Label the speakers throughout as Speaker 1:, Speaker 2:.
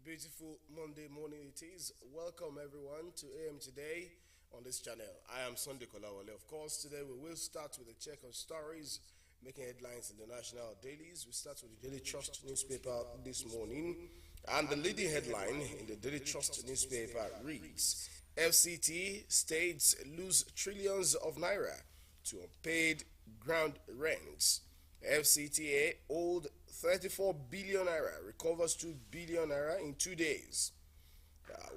Speaker 1: Beautiful Monday morning it is. Welcome everyone to AM Today on this channel. I am Sunday Kolawole. Of course, today we will start with a check on stories making headlines in the national dailies. We start with the Daily Trust newspaper this morning. And the leading headline in the Daily Trust newspaper reads, FCT states lose trillions of naira to unpaid ground rents. FCTA owed 34 billion naira recovers 2 billion naira in 2 days.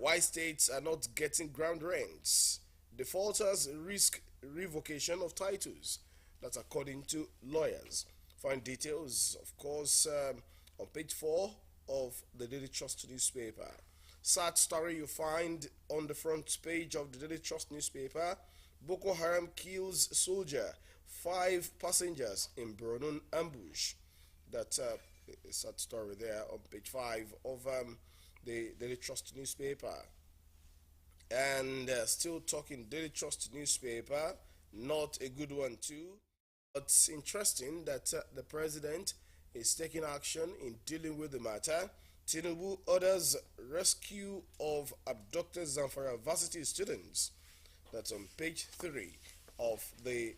Speaker 1: Why states are not getting ground rents? Defaulters risk revocation of titles. That's according to lawyers. Find details, of course, on page 4 of the Daily Trust newspaper. Sad story you find on the front page of the Daily Trust newspaper. Boko Haram kills soldier, 5 passengers in Borno ambush. That's a sad story there on page 5 of the Daily Trust newspaper. And still talking Daily Trust newspaper, not a good one too. But it's interesting that the president is taking action in dealing with the matter. Tinubu orders rescue of abducted Zamfara varsity students. That's on page 3 of the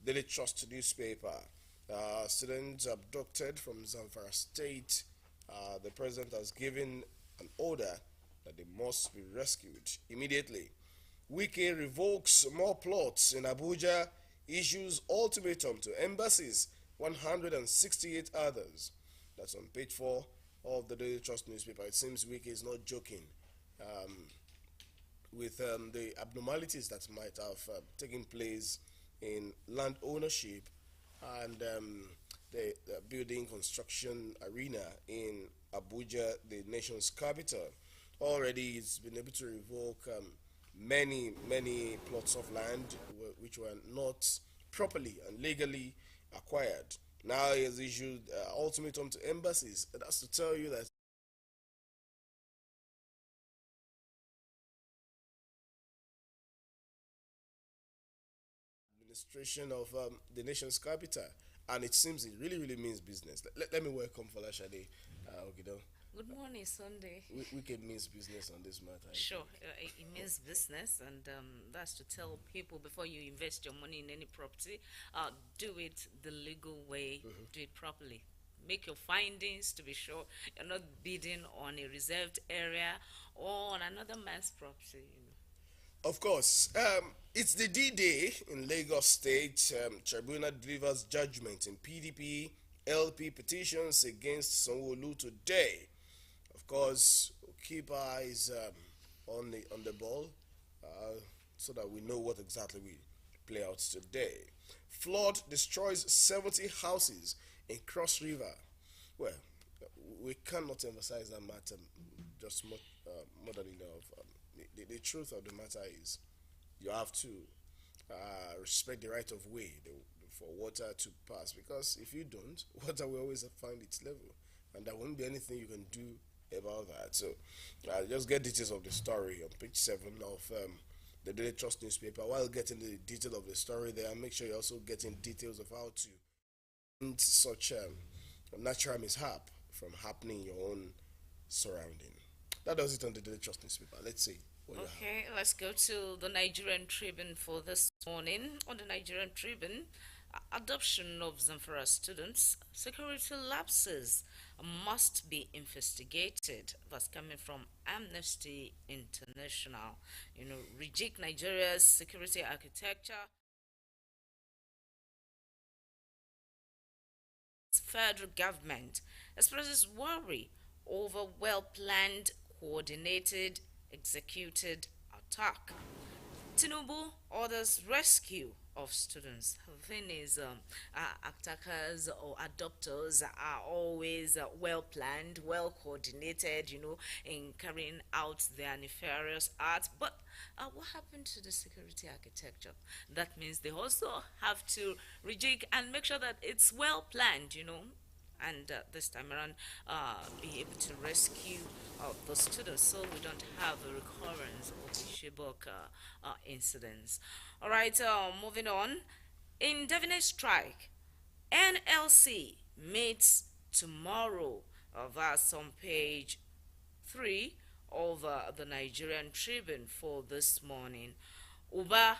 Speaker 1: Daily Trust newspaper. Students abducted from Zamfara State. The president has given an order that they must be rescued immediately. Wike revokes more plots in Abuja, issues ultimatum to embassies, 168 others. That's on page 4 of the Daily Trust newspaper. It seems Wike is not joking with the abnormalities that might have taken place in land ownership and the building construction arena in Abuja, the nation's capital. Already it's been able to revoke many plots of land which were not properly and legally acquired. Now he has issued ultimatum to embassies. That's to tell you that administration of the nation's capital, and it seems it really means business. Let me welcome Falashade Ogido.
Speaker 2: Good morning, Sunday.
Speaker 1: We can mean business on this matter.
Speaker 2: Sure, it means business, and that's to tell people before you invest your money in any property, do it the legal way, do it properly. Make your findings to be sure you're not bidding on a reserved area or on another man's property.
Speaker 1: Of course, it's the D-Day in Lagos State. Tribunal delivers judgment in PDP LP petitions against Sanwo-Olu today. Of course, we'll keep eyes on the ball so that we know what exactly will play out today. Flood destroys 70 houses in Cross River. Well, we cannot emphasize that matter just more than enough. The truth of the matter is you have to respect the right of way for water to pass, because if you don't, water will always find its level, and there won't be anything you can do about that. So just get details of the story on page 7 of the Daily Trust newspaper. While getting the detail of the story there, make sure you're also getting details of how to end such natural mishap from happening in your own surrounding. That does it on the Daily Trust newspaper. Let's see.
Speaker 2: Okay, let's go to the Nigerian Tribune for this morning. On the Nigerian Tribune, adoption of Zamfara students, security lapses must be investigated. That's coming from Amnesty International. Reject Nigeria's security architecture. Federal government expresses worry over well-planned, coordinated, executed attack. Tinubu orders rescue of students. The thing is, attackers or adopters are always well planned, well coordinated, in carrying out their nefarious acts. But what happened to the security architecture? That means they also have to rejig and make sure that it's well planned, and this time around be able to rescue the students so we don't have a recurrence of the Chibok incidents. All right, moving on. Indefinite strike. NLC meets tomorrow. That's on page 3 of the Nigerian Tribune for this morning. Uber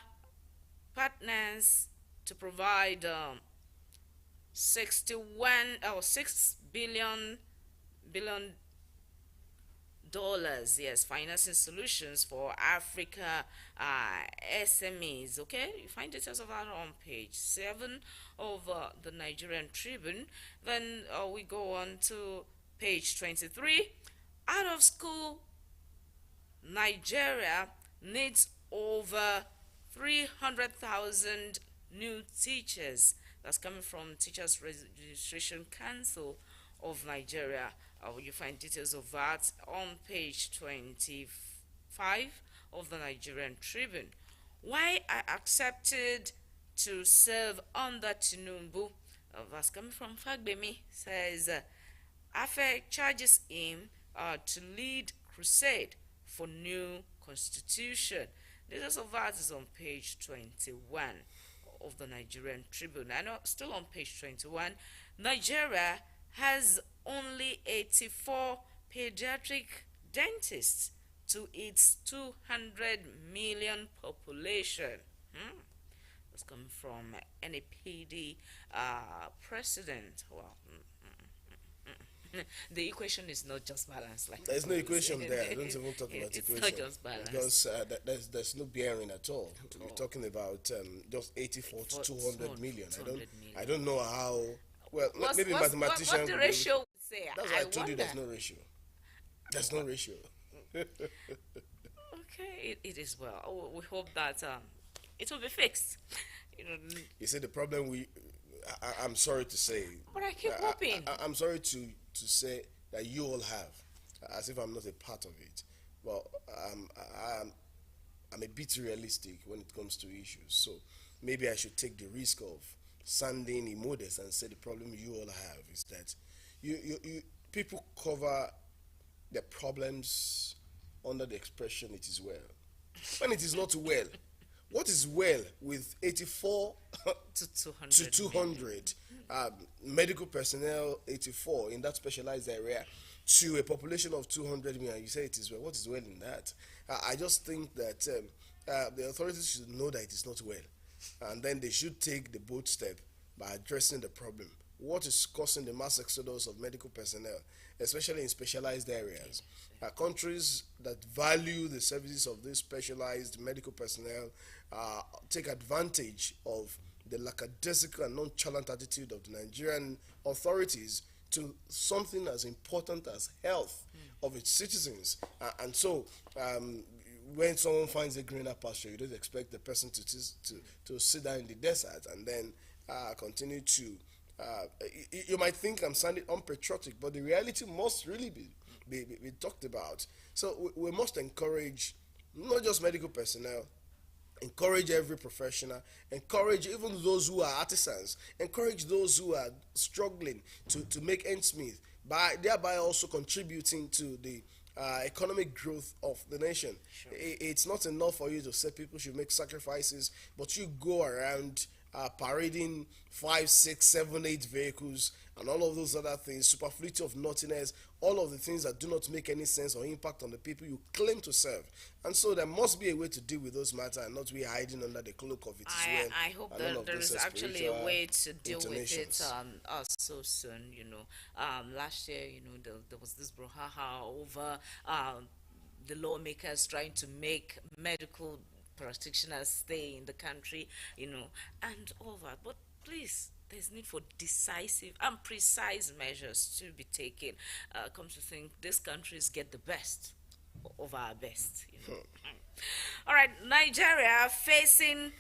Speaker 2: partners to provide 61 or 6 billion dollars, yes, financing solutions for Africa SMEs. Okay, you find details of that on page 7 of the Nigerian Tribune. Then we go on to page 23. Out of school, Nigeria needs over 300,000 new teachers. That's coming from Teachers Registration Council of Nigeria. You find details of that on page 25 of the Nigerian Tribune. Why I accepted to serve under Tinubu, that's coming from Fagbemi, says Afe charges him to lead crusade for new constitution. Details of that is on page 21 of the Nigerian Tribune. I know, still on page 21, Nigeria has only 84 pediatric dentists to its 200 million population. That's coming from NAPD president. Well, the equation is not just balanced. Like
Speaker 1: there's no equation there. Don't even talk about
Speaker 2: it's
Speaker 1: equation.
Speaker 2: not just balanced.
Speaker 1: Because there's no bearing at all. We're talking about just 84 to 200 million. I don't know how. Well, maybe mathematicians.
Speaker 2: What the ratio would say?
Speaker 1: That's why I told you there's no ratio. There's no ratio.
Speaker 2: Okay, it is well. We hope that it will be fixed.
Speaker 1: You see, the problem I'm sorry to say.
Speaker 2: But I keep hoping.
Speaker 1: I'm sorry to say that you all have, as if I'm not a part of it. Well, I'm a bit realistic when it comes to issues. So maybe I should take the risk of sounding immodest and say the problem you all have is that you people cover their problems under the expression it is well. When it is not well, what is well with 84 to 200 medical personnel, 84 in that specialized area, to a population of 200 million? You say it is well. What is well in that? I just think that the authorities should know that it is not well, and then they should take the bold step by addressing the problem. What is causing the mass exodus of medical personnel, especially in specialized areas? Countries that value the services of this specialized medical personnel take advantage of the lackadaisical and nonchalant attitude of the Nigerian authorities to something as important as health of its citizens. And so when someone finds a greener pasture, you don't expect the person to sit down in the desert and then continue to you might think I'm sounding unpatriotic, but the reality must really be talked about. So we must encourage not just medical personnel, encourage every professional, encourage even those who are artisans, encourage those who are struggling to make ends meet, by thereby also contributing to the economic growth of the nation.
Speaker 2: Sure.
Speaker 1: It's not enough for you to say people should make sacrifices, but you go around parading 5, 6, 7, 8 vehicles and all of those other things, superfluity of nothingness, all of the things that do not make any sense or impact on the people you claim to serve. And so there must be a way to deal with those matters and not be hiding under the cloak of it as well.
Speaker 2: I hope that there is actually a way to deal with it so soon. Last year, there was this brouhaha over the lawmakers trying to make medical practitioners stay in the country, and all that. But please, there's need for decisive and precise measures to be taken. Come to think, these countries get the best of our best. All right, Nigeria facing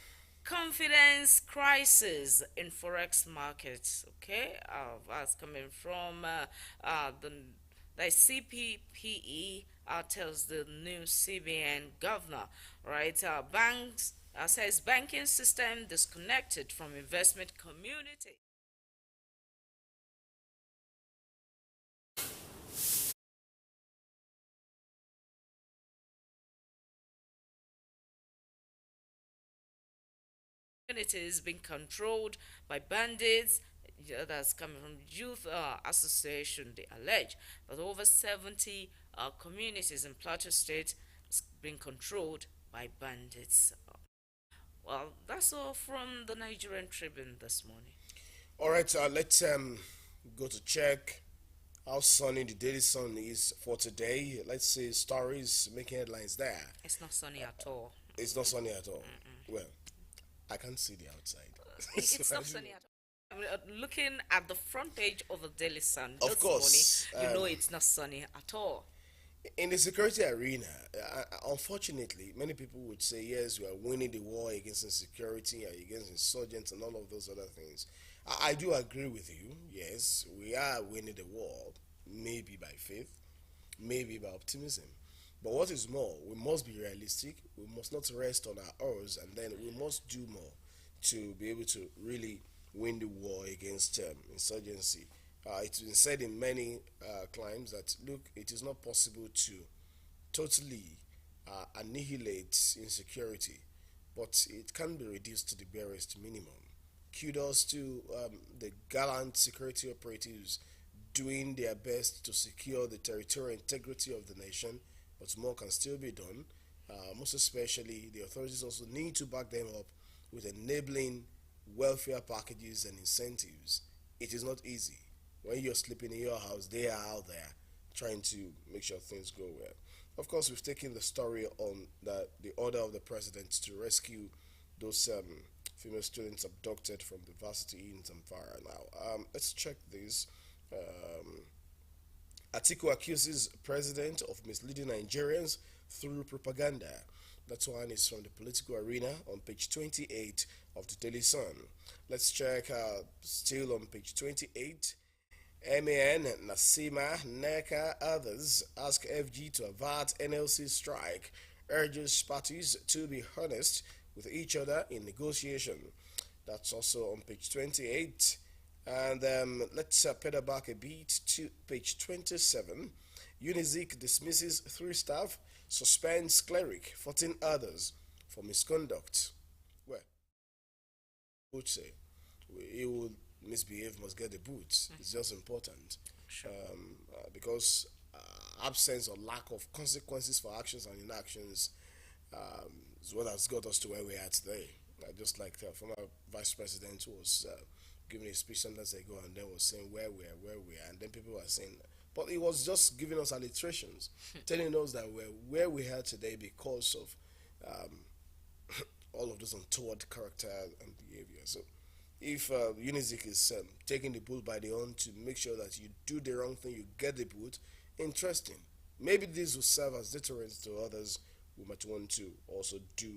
Speaker 2: confidence crisis in forex markets. Okay, that's coming from the CPPE tells the new CBN governor, right? Banks says banking system disconnected from investment community. Communities being controlled by bandits. That's coming from youth association. They allege that over 70 communities in Plateau State is being controlled by bandits. Well, that's all from the Nigerian Tribune this morning.
Speaker 1: All right, let's go to check how sunny the Daily Sun is for today. Let's see stories making headlines there.
Speaker 2: It's not sunny at all.
Speaker 1: It's not sunny at all. Well, I can't see the outside.
Speaker 2: It's
Speaker 1: So
Speaker 2: not sunny at all. I mean, looking at the front page of the Daily Sun
Speaker 1: Of
Speaker 2: this
Speaker 1: course,
Speaker 2: morning, you know it's not sunny at all.
Speaker 1: in the security arena, unfortunately, many people would say, yes, we are winning the war against insecurity, against insurgents, and all of those other things. I do agree with you. Yes, we are winning the war, maybe by faith, maybe by optimism. But what is more, we must be realistic. We must not rest on our oars, and then we must do more to be able to really win the war against insurgency. It's been said in many climes that look, it is not possible to totally annihilate insecurity, but it can be reduced to the barest minimum. Kudos to the gallant security operatives doing their best to secure the territorial integrity of the nation, but more can still be done. Most especially, the authorities also need to back them up with enabling welfare packages and incentives. It is not easy. When you're sleeping in your house, they are out there trying to make sure things go well. Of course, we've taken the story on the order of the president to rescue those female students abducted from the varsity in Zamfara. Now, let's check this. Um, Atiku accuses president of misleading Nigerians through propaganda. That one is from the political arena on page 28 of the Daily Sun. Let's check still on page 28. MAN, Nasima, NECA, others ask FG to avert NLC strike, urges parties to be honest with each other in negotiation. That's also on page 28. And let's pedal back a bit to page 27. Unizik dismisses 3 staff, suspends cleric, 14 others for misconduct. Well, would say he will misbehave, must get the boots. It's just important.
Speaker 2: Sure.
Speaker 1: Because absence or lack of consequences for actions and inactions is what has got us to where we are today. Just like the former vice president who was giving a speech sometimes ago and then was saying where we are, and then people were saying, but he was just giving us alliterations, telling us that we're where we are today because of all of those untoward character and behavior. So if Unizik is taking the bull by the horn to make sure that you do the wrong thing, you get the boot, interesting. Maybe this will serve as deterrence to others who might want to also do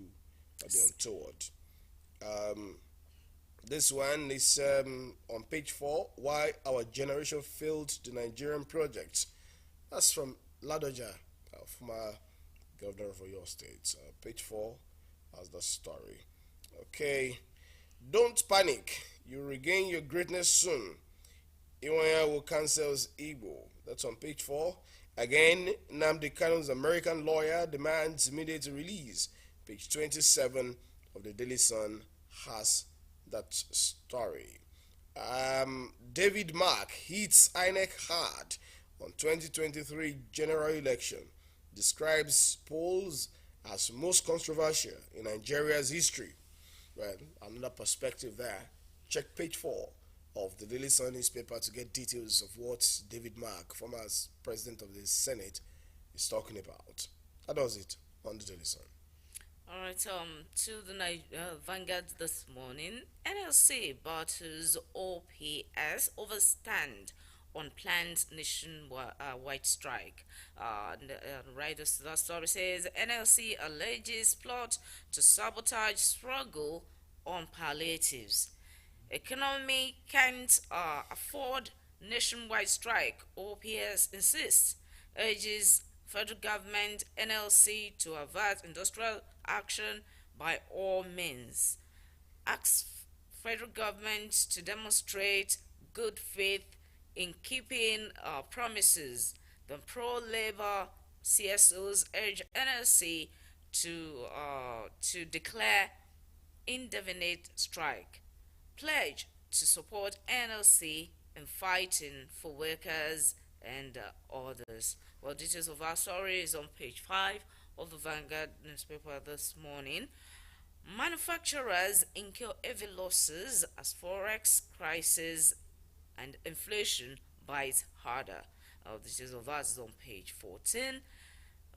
Speaker 1: the untoward. This one is on page 4, Why Our Generation Failed the Nigerian Project. That's from Ladoja, former governor of your state. Page 4 has the story. Okay. Don't panic. You regain your greatness soon. Iwanya cancels Igbo. That's on page 4. Again, Nnamdi Kanu's American lawyer demands immediate release. Page 27 of the Daily Sun has that story. David Mark hits INEC hard on 2023 general election. Describes polls as most controversial in Nigeria's history. Well, another perspective there. Check page 4 of the Daily Sun newspaper to get details of what David Mark, former president of the Senate, is talking about. That does it on the Daily Sun.
Speaker 2: All right, to the Vanguard this morning, NLC battles OPS overstand on planned nationwide strike. The story says NLC alleges plot to sabotage struggle on palliatives. Economy can't afford nationwide strike, OPS insists, urges federal government NLC to avert industrial action by all means, asks federal government to demonstrate good faith in keeping promises. The pro-labor CSOs urge NLC to declare indefinite strike, pledge to support NLC in fighting for workers' and others. Well, details of our story is on page 5 of the Vanguard newspaper this morning. Manufacturers incur heavy losses as forex crisis and inflation bites harder. Details of that is on page 14.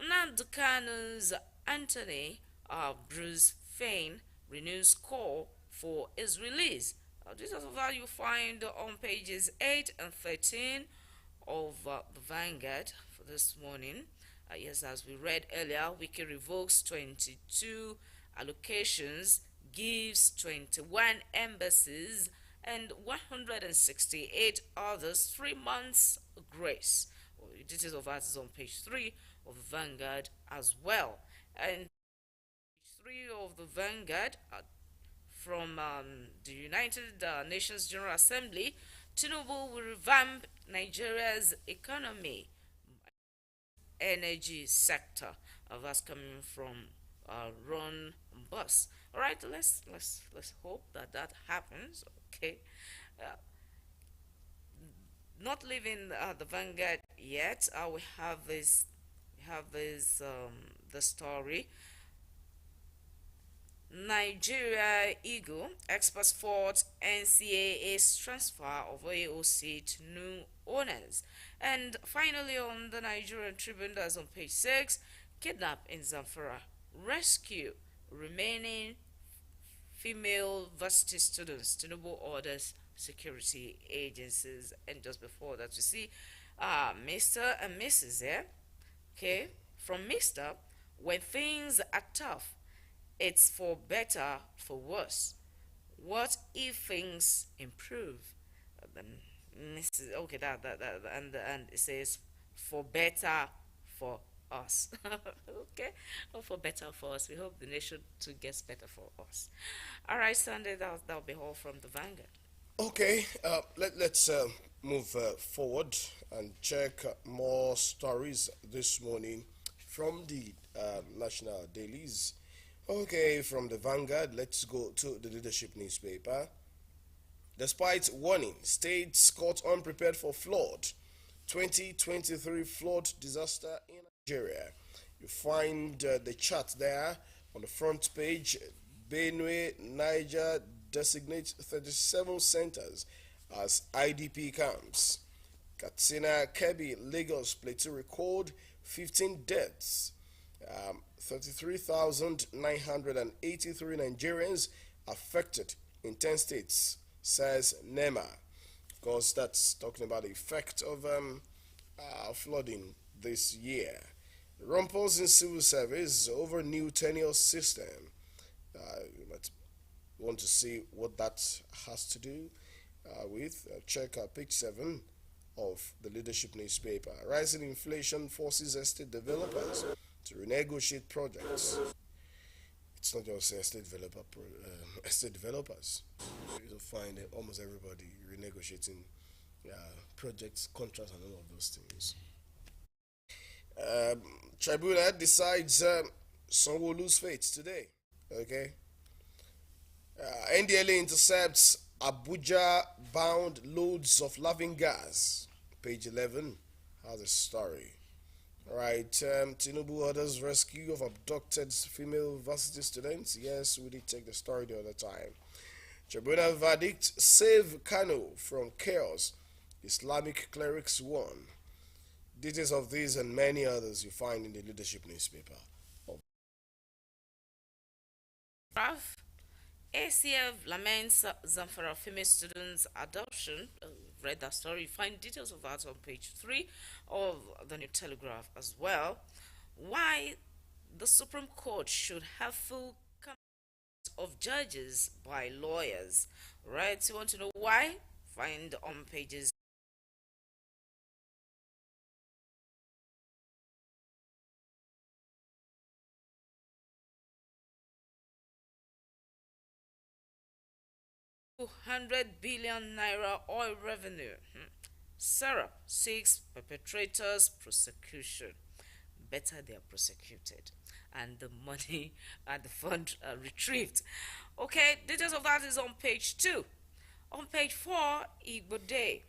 Speaker 2: Nnamdi Kanu's Anthony Bruce Fain renews call for his release. Details of that you find on pages 8 and 13 of the Vanguard for this morning. Yes, as we read earlier, Wiki revokes 22 allocations, gives 21 embassies and 168 others 3 months grace. Well, details of that is on page 3 of the Vanguard as well. And page 3 of the Vanguard, from the United Nations General Assembly, Tinubu will revamp Nigeria's economy, energy sector. That's coming from Ron Bus. All right, let's hope that that happens. Okay, uh, not leaving the Vanguard yet. We have this the story. Nigeria Eagle experts fought NCAA's transfer of AOC to new owners. And finally, on the Nigerian Tribune, that's on page 6, kidnap in Zamfara, rescue remaining female varsity students. Tinubu orders security agencies. And just before that, you see Mr. and Mrs. there. Okay, from Mr. When things are tough, it's for better, for worse. What if things improve? Then Mrs. Okay, and it says for better for us. Okay, or for better for us. We hope the nation too gets better for us. All right, Sunday. That'll be all from the Vanguard.
Speaker 1: Okay, let's move forward and check more stories this morning from the national dailies. Okay, from the Vanguard, let's go to the leadership newspaper. Despite warning, states caught unprepared for flood. 2023 flood disaster in Nigeria. You find the chart there on the front page. Benue, Niger designates 37 centers as IDP camps. Katsina, Kebbi, Lagos, Plateau record 15 deaths. 33,983 Nigerians affected in 10 states, says NEMA. Of course, that's talking about the effect of flooding this year. Rumples in civil service over new tenure system. You might want to see what that has to do with. Check page 7 of the leadership newspaper. Rising inflation forces estate developers to renegotiate projects. It's not just estate developers. You'll find almost everybody renegotiating projects, contracts, and all of those things. Tribunal decides Sanwo-Olu's fate today. Okay. NDLA intercepts Abuja-bound loads of laughing gas. Page 11 has a story. All right, Tinubu orders rescue of abducted female varsity students. Yes, we did take the story the other time. Tribunal verdict, save Kano from chaos. Islamic clerics won. Details of these and many others you find in the leadership newspaper.
Speaker 2: Prof. ACF laments Zamfara female students' adoption. Read that story. You find details of that on page 3 of the New Telegraph as well. Why the Supreme Court should have full commitment of judges by lawyers. Right? You want to know why? Find on pages 200 billion naira oil revenue. Sarah seeks perpetrators prosecution. Better they are prosecuted and the money and the fund retrieved. Okay, details of that is on page 2. On page 4, Igbo Day.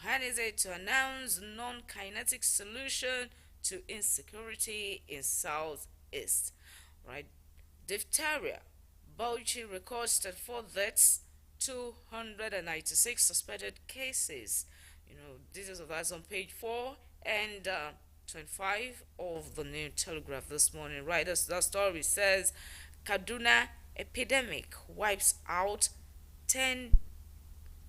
Speaker 2: Ohaneze to announce non-kinetic solution to insecurity in Southeast. Right? Diphtheria. Bauchi records 34 deaths, 296 suspected cases. Details of that's on page 4 and 25 of the New Telegraph this morning. Right, that story says Kaduna epidemic wipes out 10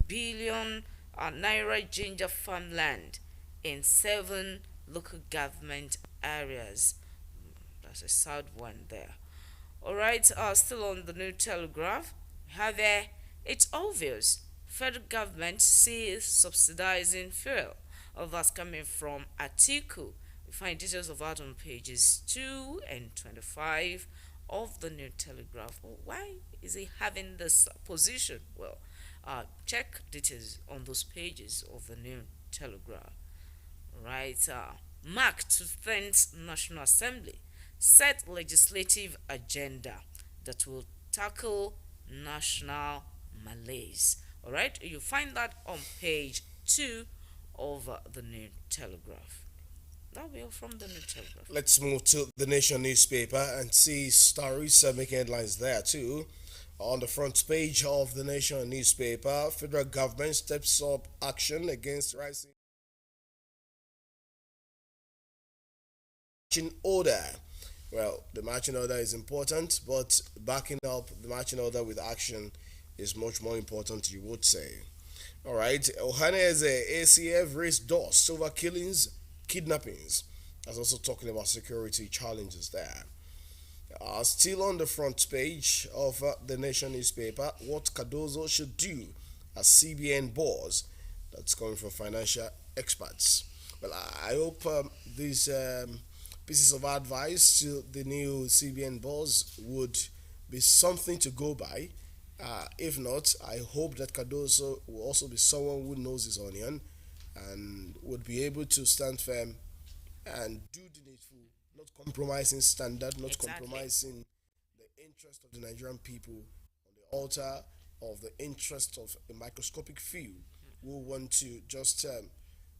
Speaker 2: billion naira ginger farmland in 7 local government areas. That's a sad one there. Alright, still on the New Telegraph. However, it's obvious federal government sees subsidizing fuel. All that's coming from Atiku. We find details of that on pages 2 and 25 of the New Telegraph. Well, why is he having this position? Well, check details on those pages of the New Telegraph. Right, mark to 10th National Assembly set legislative agenda that will tackle national malaise. All right, you find that on page 2 of the New Telegraph. That'll be all from the New Telegraph.
Speaker 1: Let's move to the Nation newspaper and see stories making headlines there too. On the front page of the Nation newspaper, federal government steps up action against rising marching order. Well, the marching order is important, but backing up the marching order with action is much more important, you would say. All right, Ohaneze ACF raised dust over killings, kidnappings. That's also talking about security challenges there. Still on the front page of the Nation newspaper, what Cardozo should do as CBN boss. That's coming from financial experts. Well, I hope these pieces of advice to the new CBN boss would be something to go by. If not, I hope that Cardoso will also be someone who knows his onion and would be able to stand firm and do the needful, not compromising standard, not
Speaker 2: Exactly.
Speaker 1: compromising the interest of the Nigerian people on the altar of the interest of a microscopic few who want to just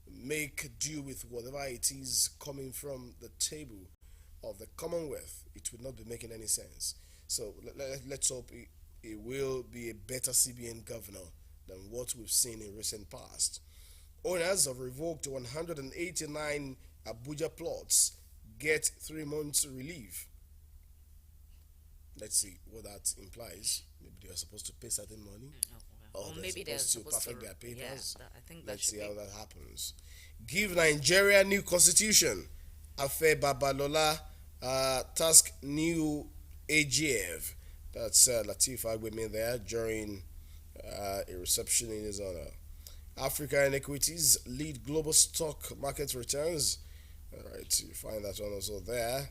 Speaker 1: make do with whatever it is coming from the table of the Commonwealth. It would not be making any sense. So let's hope it will be a better CBN governor than what we've seen in recent past. Owners of revoked 189 Abuja plots get 3 months relief. Let's see what that implies. Maybe they are supposed to pay certain money,
Speaker 2: Or
Speaker 1: they're
Speaker 2: maybe they're
Speaker 1: supposed to
Speaker 2: supposed
Speaker 1: perfect
Speaker 2: to.
Speaker 1: their
Speaker 2: Yeah,
Speaker 1: papers.
Speaker 2: I think that
Speaker 1: Let's
Speaker 2: should
Speaker 1: see
Speaker 2: be.
Speaker 1: how that happens. Give Nigeria new constitution. Afe Babalola task new AGF. That's Latif Agbemi there during a reception in his honor. Africa inequities lead global stock market returns. All right, you find that one also there.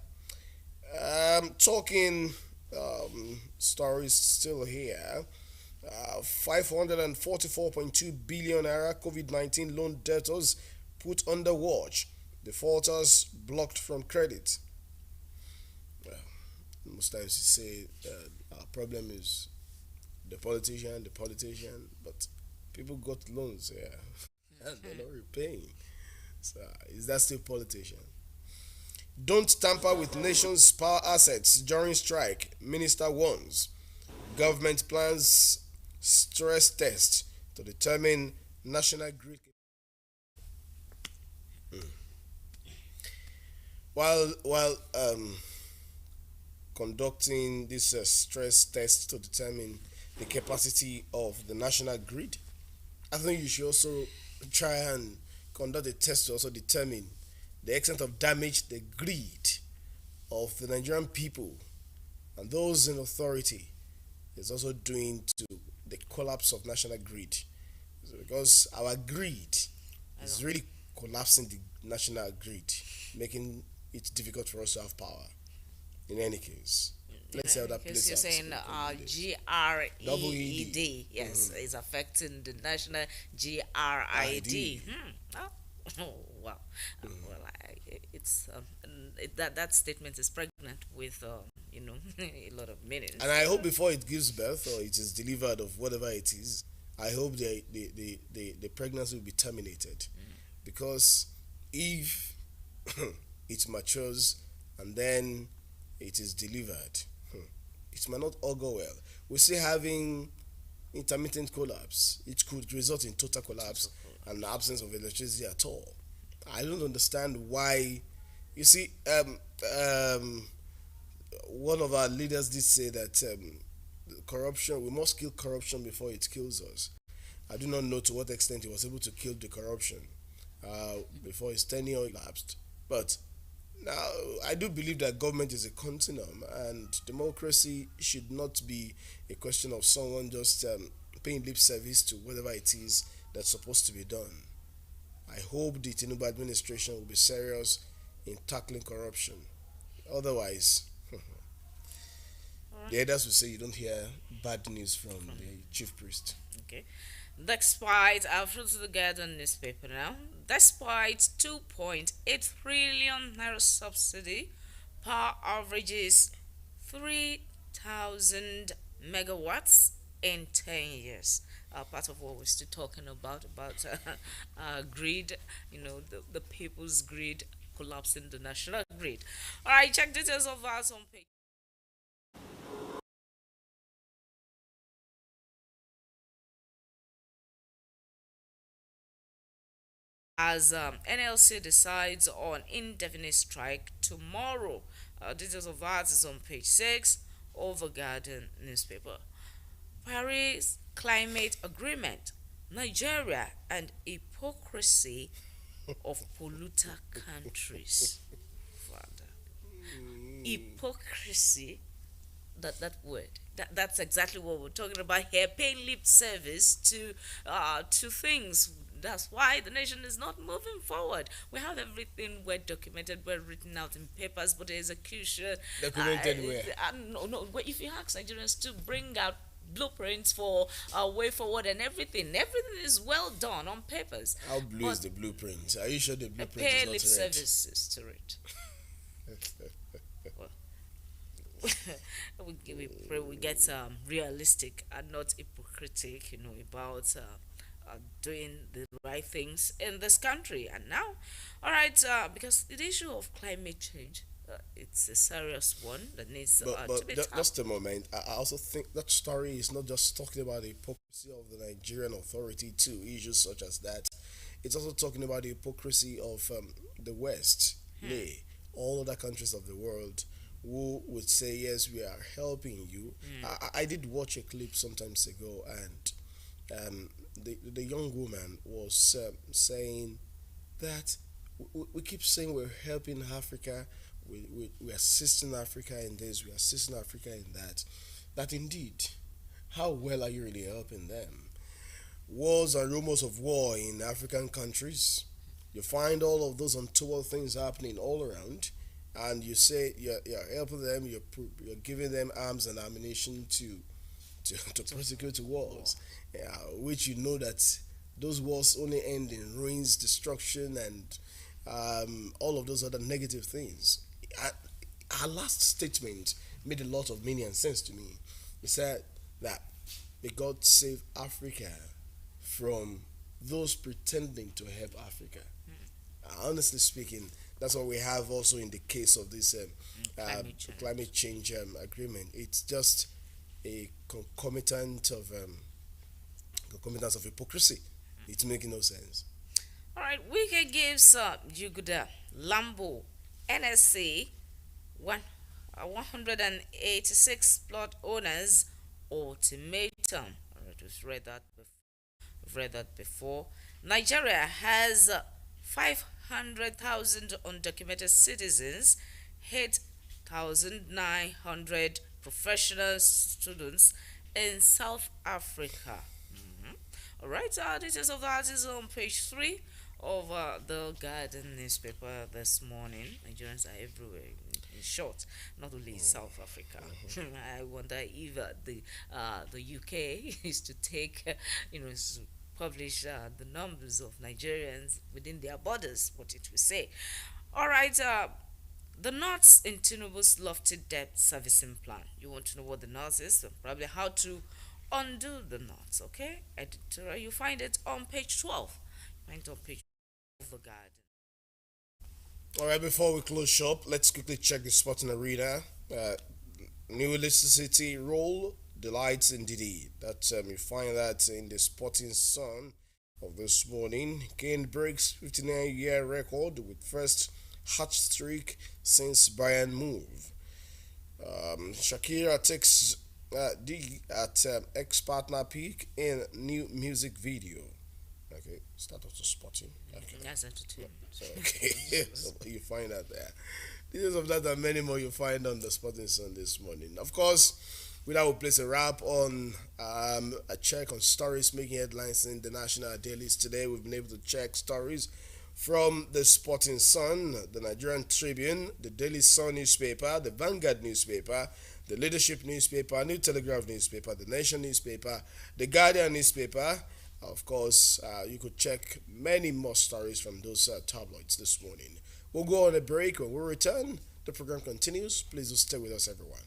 Speaker 1: Talking stories still here. 544.2 billion naira COVID-19 loan debtors put under watch. Defaulters blocked from credit. Well, most times you say our problem is the politician, but people got loans here and they're not repaying. So is that still politician? Don't tamper with nation's power assets during strike, minister warns. Government plans stress test to determine national grid. While conducting this stress test to determine the capacity of the national grid, I think you should also try and conduct a test to also determine the extent of damage the greed of the Nigerian people and those in authority is also doing to the collapse of national grid. So because our greed is really collapsing the national grid, making it difficult for us to have power. In any case, let's see how that plays
Speaker 2: You're
Speaker 1: out.
Speaker 2: saying
Speaker 1: in the coming days.
Speaker 2: GREED, yes, is affecting the national GRID. Oh, wow. Well, it's that statement is pregnant with a lot of meanings.
Speaker 1: And I hope before it gives birth or it is delivered of whatever it is, I hope the pregnancy will be terminated, because if it matures and then it is delivered, it might not all go well. We're still having intermittent collapse. It could result in total collapse and the absence of electricity at all. I don't understand why. You see, one of our leaders did say that corruption, we must kill corruption before it kills us. I do not know to what extent he was able to kill the corruption before his tenure elapsed. But now, I do believe that government is a continuum, and democracy should not be a question of someone just paying lip service to whatever it is that's supposed to be done. I hope the Tinubu administration will be serious in tackling corruption. Otherwise,
Speaker 2: All right.
Speaker 1: the elders will say you don't hear bad news from the chief priest.
Speaker 2: Okay. Despite, I'll throw to the Guardian newspaper now. Despite 2.8 trillion naira subsidy, power averages 3,000 megawatts in 10 years. Part of what we're still talking about grid, the people's grid collapsing the national grid. All right, check details of that on page. As NLC decides on indefinite strike tomorrow. Details of that is on page 6 of the Guardian newspaper. Paris Climate Agreement, Nigeria and hypocrisy of polluter countries. Father. Hypocrisy, that word. That's exactly what we're talking about here. Paying lip service to things. That's why the nation is not moving forward. We have everything well documented, well written out in papers, but the execution.
Speaker 1: Documented where?
Speaker 2: No, no. If you ask Nigerians to bring out blueprints for a way forward and everything is well done on papers.
Speaker 1: How blue is
Speaker 2: But
Speaker 1: the blueprint? Are you sure the blueprint
Speaker 2: pay
Speaker 1: is
Speaker 2: lip
Speaker 1: not red?
Speaker 2: services to it. Well, we pray we get realistic and not hypocritic, about doing the right things in this country. And now, all right, because the issue of climate change, it's a serious one that needs
Speaker 1: But
Speaker 2: to be
Speaker 1: just
Speaker 2: tackled.
Speaker 1: a moment. I also think that story is not just talking about the hypocrisy of the Nigerian authority to issues such as that. It's also talking about the hypocrisy of the West, nay, all other countries of the world who would say, yes, we are helping you. I did watch a clip sometimes ago, and the young woman was saying that we keep saying we're helping Africa, we assisting Africa in this, we assisting Africa in that. That indeed, how well are you really helping them? Wars and rumors of war in African countries. You find all of those untoward things happening all around, and you say you're helping them, you're giving them arms and ammunition to prosecute wars, which you know that those wars only end in ruins, destruction, and all of those other negative things. Uh, Her last statement made a lot of meaning and sense to me. He said that may God save Africa from those pretending to help Africa. Honestly speaking, that's what we have also in the case of this
Speaker 2: Climate change.
Speaker 1: climate change agreement. It's just a concomitance of hypocrisy. It's making no sense.
Speaker 2: All right, Wike gives Juguda Lambo NSC 186 plot owners ultimatum. All right, we've read that before. Nigeria has 500,000 undocumented citizens, 8,900 professional students in South Africa. All right, details of that is on page 3 of the Guardian newspaper this morning. Nigerians are everywhere. In short, not only in South Africa. I wonder if the UK is to take, publish the numbers of Nigerians within their borders, what it will say. All right, the knots in Tinubu's lofty debt servicing plan. You want to know what the knots is? So probably how to undo the knots, okay? Editorial, you find it on page 12. Find it on page 12 of the Guardian.
Speaker 1: All right, before we close shop, let's quickly check the sporting arena. New City roll delights indeed. That you find that in the Sporting Sun of this morning. Kane breaks 59-year record with first hat streak since Bayern move. Shakira takes dig at ex-partner peak in new music video. Okay, start off to Sporting. Okay.
Speaker 2: That's entertainment.
Speaker 1: So, okay, so you find that there. Details of that and many more you find on the Sporting Sun this morning. Of course, with that, we'll place a wrap on a check on stories making headlines in the national dailies today. We've been able to check stories from the Sporting Sun, the Nigerian Tribune, the Daily Sun newspaper, the Vanguard newspaper, the Leadership newspaper, New Telegraph newspaper, the Nation newspaper, the Guardian newspaper. Of course, you could check many more stories from those tabloids this morning. We'll go on a break. When we return, the program continues. Please do stay with us, everyone.